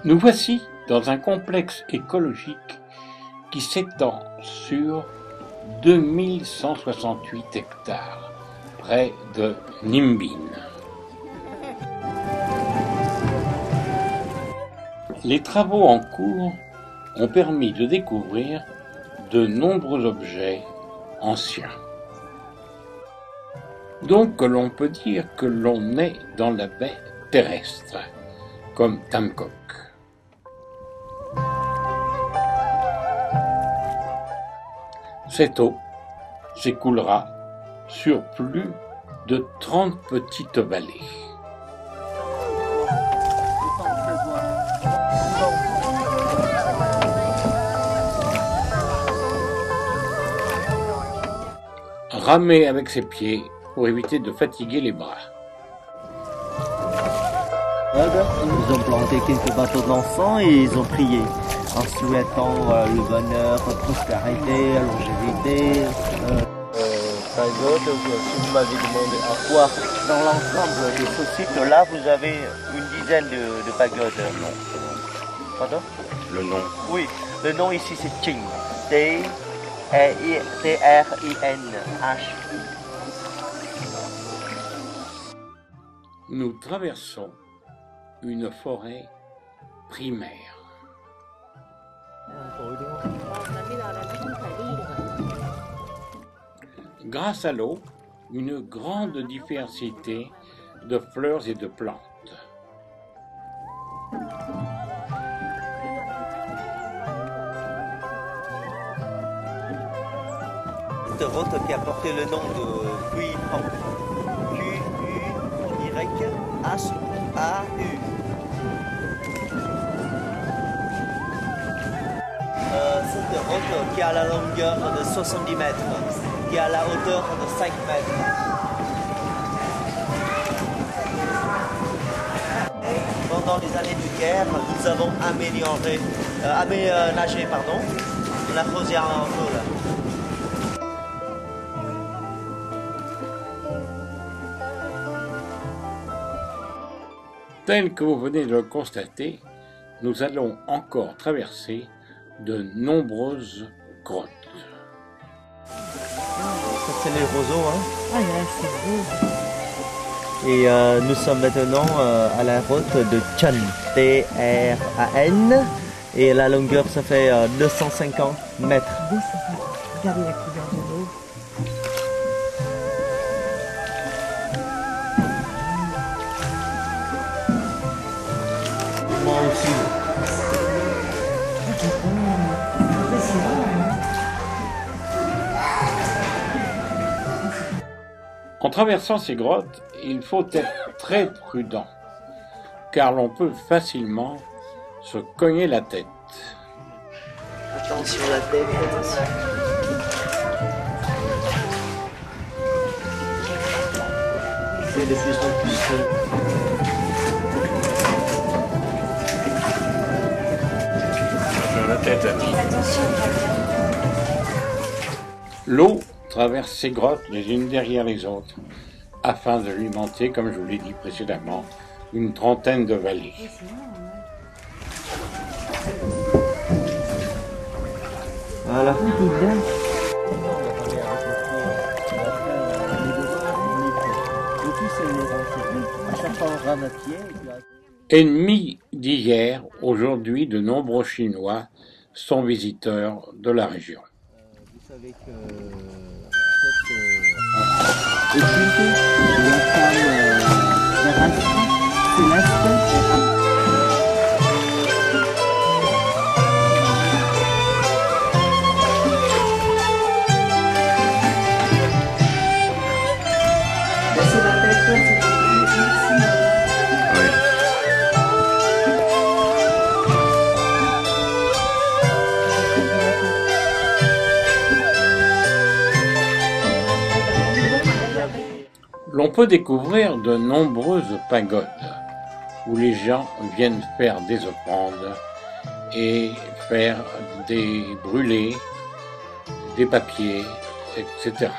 Nous voici dans un complexe écologique qui s'étend sur 2168 hectares, près de Nimbine. Les travaux en cours ont permis de découvrir de nombreux objets anciens. Donc l'on peut dire que l'on est dans la baie terrestre, comme Tamcock. Cette eau s'écoulera sur plus de 30 petites vallées. Ramer avec ses pieds pour éviter de fatiguer les bras. Ils ont planté quelques bateaux d'encens et ils ont prié en souhaitant le bonheur, la prospérité, la longévité. Pagode, si vous m'avez demandé à quoi? Dans l'ensemble de ce site-là, vous avez une dizaine de pagodes. Pardon? Le nom. Oui, le nom ici c'est Trin. Trin-H. Nous traversons une forêt primaire. Grâce à l'eau, une grande diversité de fleurs et de plantes. Cette route qui a porté le nom de Quy-Hau. Q-U-Y-H-A-U. Cette route qui a la longueur de 70 mètres, qui a la hauteur de 5 mètres. Pendant les années de guerre, nous avons aménagé la rosière en coule. Tel que vous venez de le constater, nous allons encore traverser de nombreuses grottes. Ça c'est les roseaux, hein. Ah là, c'est beau. Et nous sommes maintenant à la route de Tran, T-R-A-N, et la longueur ça fait 250 mètres. Regardez la couleur de l'eau. Moi aussi. En traversant ces grottes, il faut être très prudent, car l'on peut facilement se cogner la tête. Attention la tête, attention. C'est de plus en plus. La tête, l'eau traverse ces grottes les unes derrière les autres, afin d'alimenter, comme je vous l'ai dit précédemment, une trentaine de vallées. Voilà. Ennemis d'hier, aujourd'hui de nombreux Chinois sont visiteurs de la région. Vous savez que cette occulte de la femme terrestre céleste. L'on peut découvrir de nombreuses pagodes où les gens viennent faire des offrandes et faire des brûlés, des papiers, etc.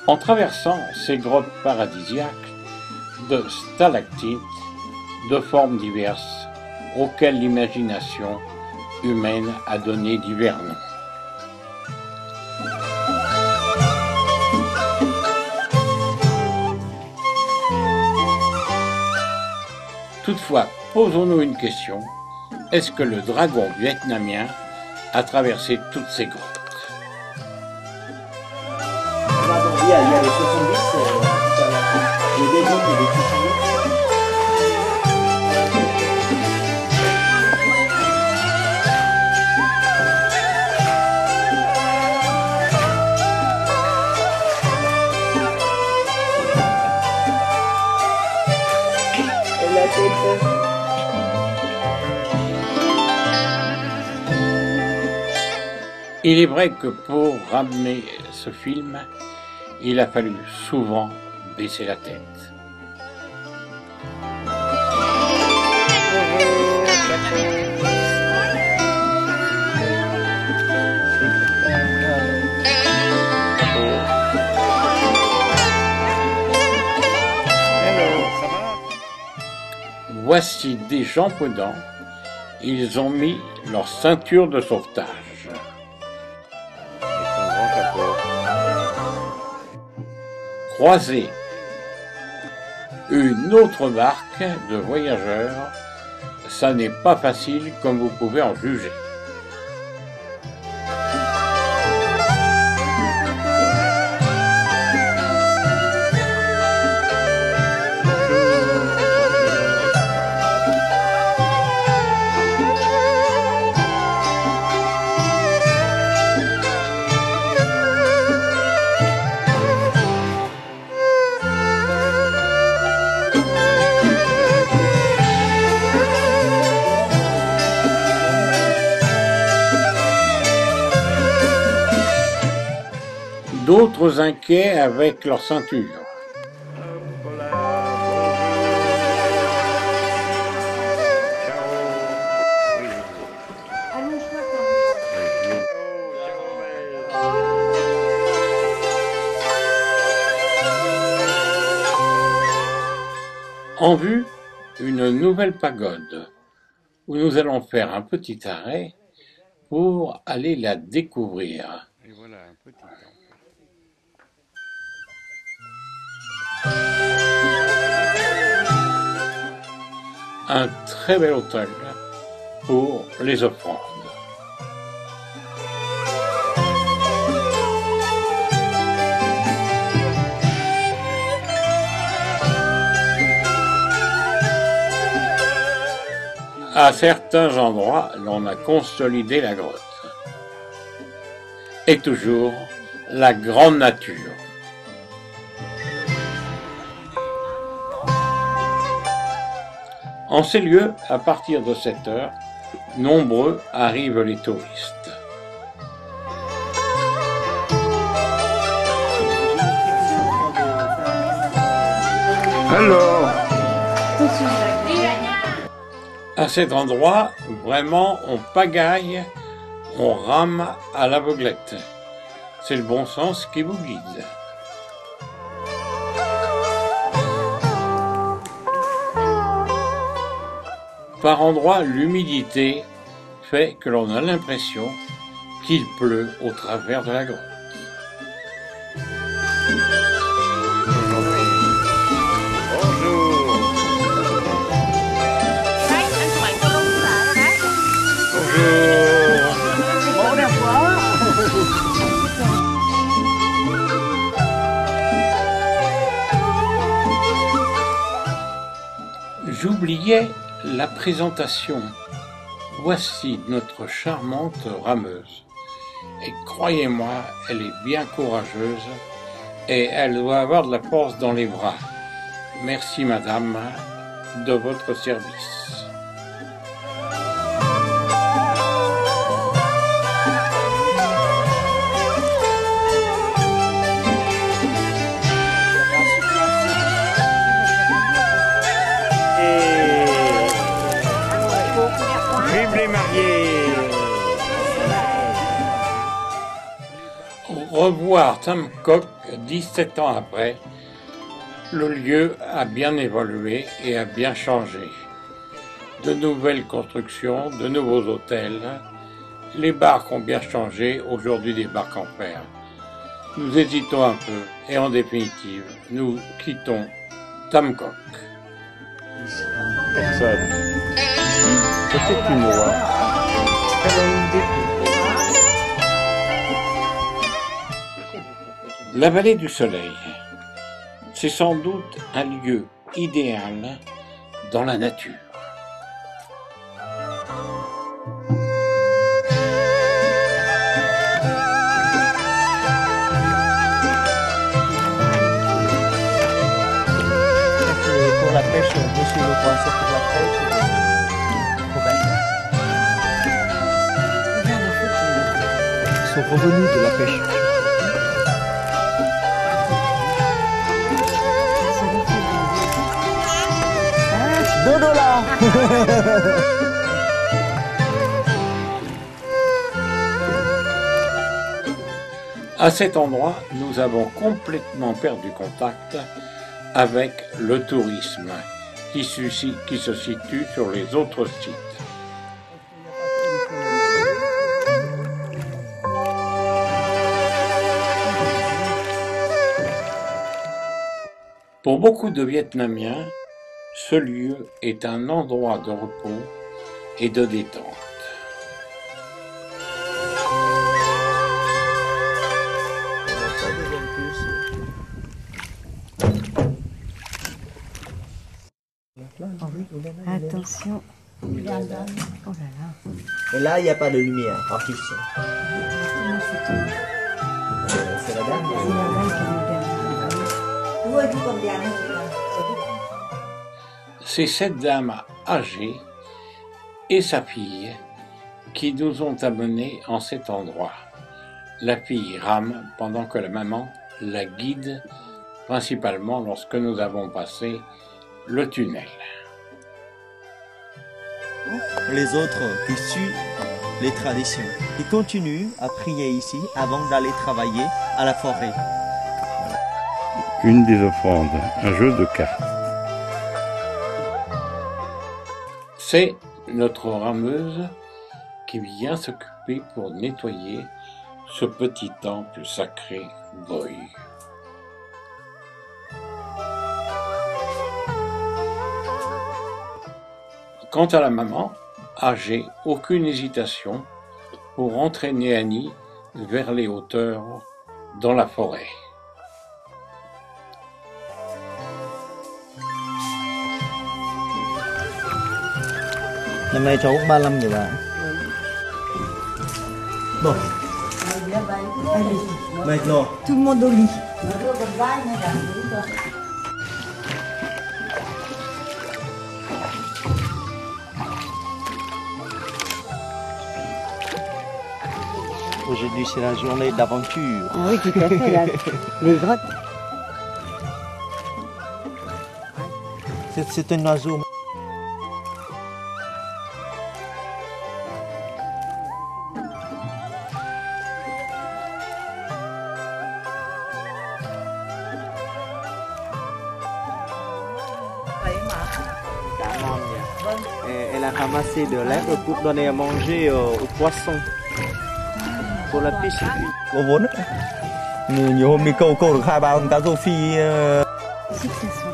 En traversant ces grottes paradisiaques de stalactites de formes diverses auxquelles l'imagination humaine a donné divers noms. Toutefois, posons-nous une question. Est-ce que le dragon vietnamien a traversé toutes ces grottes? Il y a les 70, les deux groupes des 70. Et la tête. Il est vrai que pour ramener ce film, il a fallu souvent baisser la tête. Voici des gens prudents, ils ont mis leur ceinture de sauvetage. Croiser une autre barque de voyageurs, ça n'est pas facile comme vous pouvez en juger. D'autres inquiets avec leur ceinture. En vue, une nouvelle pagode, où nous allons faire un petit arrêt pour aller la découvrir. Et voilà un petit temple. Un très bel hôtel pour les offrandes. À certains endroits, l'on a consolidé la grotte. Et toujours la grande nature. En ces lieux, à partir de 7 heures, nombreux arrivent les touristes. Alors, À cet endroit, vraiment, on pagaille, on rame à l'aveuglette. C'est le bon sens qui vous guide. Par endroits, l'humidité fait que l'on a l'impression qu'il pleut au travers de la grotte. J'oubliais la présentation. Voici notre charmante rameuse. Et croyez-moi, elle est bien courageuse et elle doit avoir de la force dans les bras. Merci madame de votre service. vive les mariés! revoir Tam Cook 17 ans après, le lieu a bien évolué et a bien changé. De nouvelles constructions, de nouveaux hôtels. Les barques ont bien changé, aujourd'hui des barques en fer. Nous hésitons un peu et en définitive, nous quittons Tam Cook. Personne. Peut-être une loi. La vallée du Soleil, c'est sans doute un lieu idéal dans la nature. Pour la pêche, monsieur le coinceur pour la pêche, ils sont revenus de la pêche. $2. À cet endroit, nous avons complètement perdu contact avec le tourisme qui se situe sur les autres sites. Pour beaucoup de Vietnamiens, ce lieu est un endroit de repos et de détente. Attention. Oh là là. Et là, il n'y a pas de lumière artificielle. C'est la dame. C'est cette dame âgée et sa fille qui nous ont amenés en cet endroit. La fille rame pendant que la maman la guide, principalement lorsque nous avons passé le tunnel. Les autres qui suivent les traditions, qui continuent à prier ici avant d'aller travailler à la forêt. Une des offrandes, un jeu de cartes. C'est notre rameuse qui vient s'occuper pour nettoyer ce petit temple sacré Voi. Quant à la maman, âgée, aucune hésitation pour entraîner Annie vers les hauteurs dans la forêt. Năm nay cháu cũng 35 rồi bà. Bon. Maintenant. Tout le monde au lit. Aujourd'hui, c'est la journée d'aventure. Oui, tout à fait. Les grottes. C'est un oiseau. Elle a ramassé de l'herbe pour donner à manger aux poissons. Pour la pêche. Có vốn đấy. Nhiều hôm đi câu được 2-3 con cá rô phi.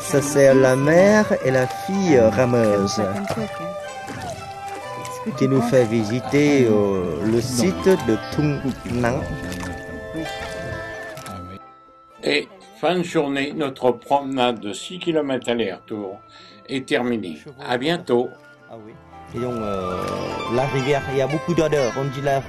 Ça c'est la mère et la fille rameuse qui nous fait visiter le site de Tung Nang. Et fin de journée, notre promenade de 6 km aller-retour est terminée. À bientôt. Ah oui. Et donc la rivière, il y a beaucoup d'odeurs. On dit la